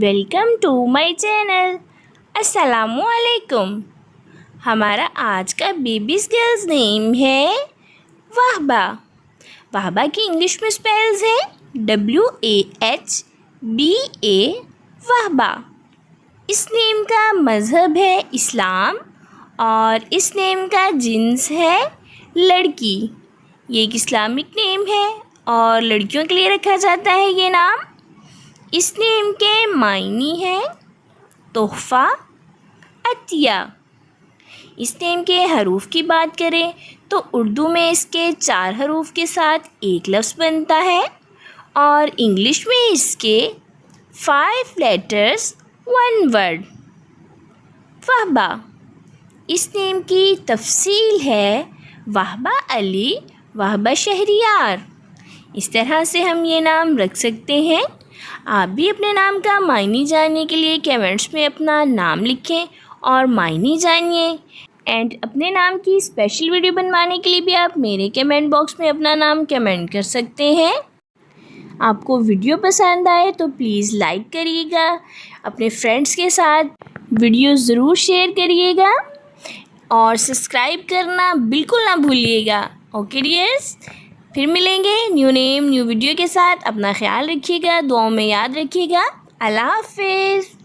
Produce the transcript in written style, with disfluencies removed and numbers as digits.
Welcome to my channel. السلام علیکم. ہمارا آج کا بیبیز گرلز نیم ہے وہبہ. وہبہ کی انگلش میں اسپیلز ہیں WAHBA وہبہ. اس نیم کا مذہب ہے اسلام اور اس نیم کا جنس ہے لڑکی. یہ ایک اسلامک نیم ہے اور لڑکیوں کے لیے رکھا جاتا ہے یہ نام. اس نیم کے معنی ہیں تحفہ، عطیہ. اس نیم کے حروف کی بات کریں تو اردو میں اس کے 4 حروف کے ساتھ ایک لفظ بنتا ہے اور انگلش میں اس کے 5 لیٹرز 1 ورڈ. وہبہ. اس نیم کی تفصیل ہے وہبہ علی، وہبہ شہریار. اس طرح سے ہم یہ نام رکھ سکتے ہیں. آپ بھی اپنے نام کا معنی جاننے کے لیے کیمنٹس میں اپنا نام لکھیں اور معنی جانیے. اینڈ اپنے نام کی اسپیشل ویڈیو بنوانے کے لیے بھی آپ میرے کیمنٹ باکس میں اپنا نام کیمنٹ کر سکتے ہیں. آپ کو ویڈیو پسند آئے تو پلیز لائک کریے گا. اپنے فرینڈس کے ساتھ ویڈیو ضرور شیئر کریے گا اور سبسکرائب کرنا بالکل نہ بھولیے گا. اوکے ڈیئرز، پھر ملیں گے نیو نیم نیو ویڈیو کے ساتھ. اپنا خیال رکھیے گا، دعاؤں میں یاد رکھیے گا. اللہ حافظ.